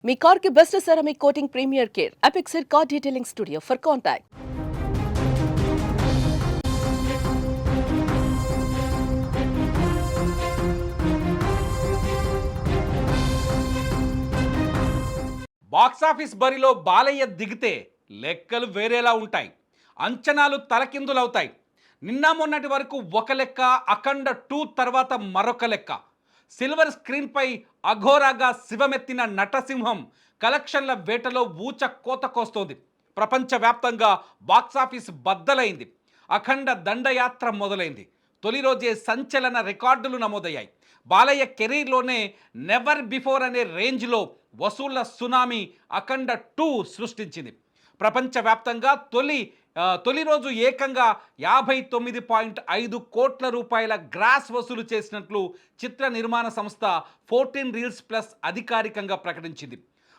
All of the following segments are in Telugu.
మీ కార్ కి best ceramic coating premier care Apexer car detailing studio for contact. Box office బరిలో బాలయ్య దిగితే లెక్కలు వేరేలా ఉంటాయి, అంచనాలు తలకిందులవుతాయి. నిన్న మొన్నటి వరకు ఒక లెక్క, అఖండ 2 తర్వాత మరొక లెక్క. సిల్వర్ స్క్రీన్పై అఘోరాగా శివమెత్తిన నటసింహం కలెక్షన్ల వేటలో ఊచ కోత కోస్తోంది. ప్రపంచవ్యాప్తంగా బాక్సాఫీస్ బద్దలైంది. అఖండ దండయాత్ర మొదలైంది. తొలి రోజే సంచలన రికార్డులు నమోదయ్యాయి. బాలయ్య కెరీర్లోనే నెవర్ బిఫోర్ అనే రేంజ్లో వసూళ్ల సునామీ అఖండ 2 సృష్టించింది. ప్రపంచవ్యాప్తంగా తొలి రోజు ఏకంగా 59.5 కోట్ల రూపాయల గ్రాస్ వసూలు చేసినట్లు చిత్ర నిర్మాణ సంస్థ 14 రీల్స్ ప్లస్ అధికారికంగా ప్రకటించింది.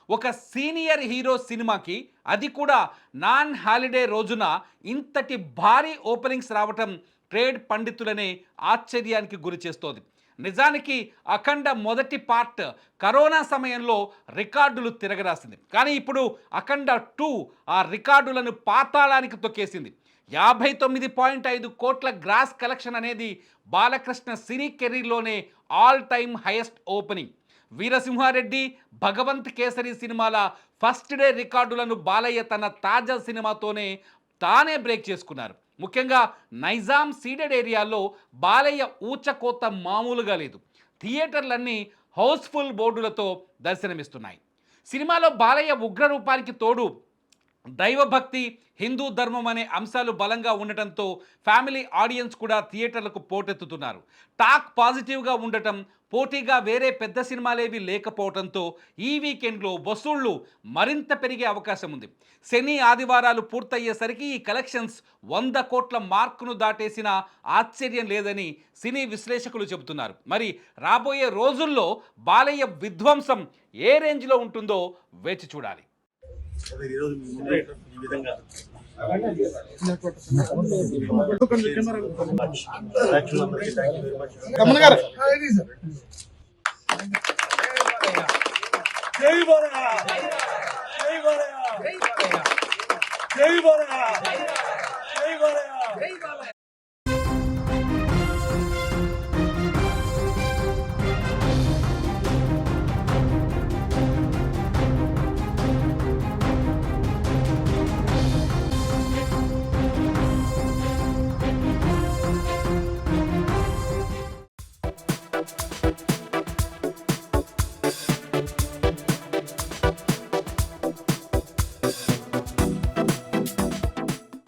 ఒక సీనియర్ హీరో సినిమాకి, అది కూడా నాన్ హాలిడే రోజున ఇంతటి భారీ ఓపెనింగ్స్ రావటం ట్రేడ్ పండితులనే ఆశ్చర్యానికి గురి చేస్తోంది. నిజానికి అఖండ మొదటి పార్ట్ కరోనా సమయంలో రికార్డులు తిరగరాసింది. కానీ ఇప్పుడు అఖండ 2 ఆ రికార్డులను పాతాళానికి తొక్కేసింది. 59.5 కోట్ల గ్రాస్ కలెక్షన్ అనేది బాలకృష్ణ సినీ కెరీర్లోనే all time highest opening. Veera Simha Reddy, Bhagavanth Kesari సినిమాల ఫస్ట్ డే రికార్డులను బాలయ్య తన తాజా సినిమాతోనే తానే బ్రేక్ చేసుకున్నారు. ముఖ్యంగా నైజాం సీడెడ్ ఏరియాలో బాలయ్య ఊచకోత మామూలుగా లేదు. థియేటర్లన్నీ హౌస్ఫుల్ బోర్డులతో దర్శనమిస్తున్నాయి. సినిమాలో బాలయ్య ఉగ్రరూపానికి తోడు దైవభక్తి, హిందూ ధర్మం అనే అంశాలు బలంగా ఉండటంతో ఫ్యామిలీ ఆడియన్స్ కూడా థియేటర్లకు పోటెత్తుతున్నారు. టాక్ పాజిటివ్గా ఉండటం, పోటీగా వేరే పెద్ద సినిమాలేవి లేకపోవడంతో ఈ వీకెండ్లో వసూళ్లు మరింత పెరిగే అవకాశం ఉంది. శని ఆదివారాలు పూర్తయ్యేసరికి ఈ కలెక్షన్స్ 100 కోట్ల మార్కును దాటేసిన ఆశ్చర్యం లేదని సినీ విశ్లేషకులు చెబుతున్నారు. మరి రాబోయే రోజుల్లో బాలయ్య విధ్వంసం ఏ రేంజ్లో ఉంటుందో వేచి చూడాలి. జై బాలయ్య.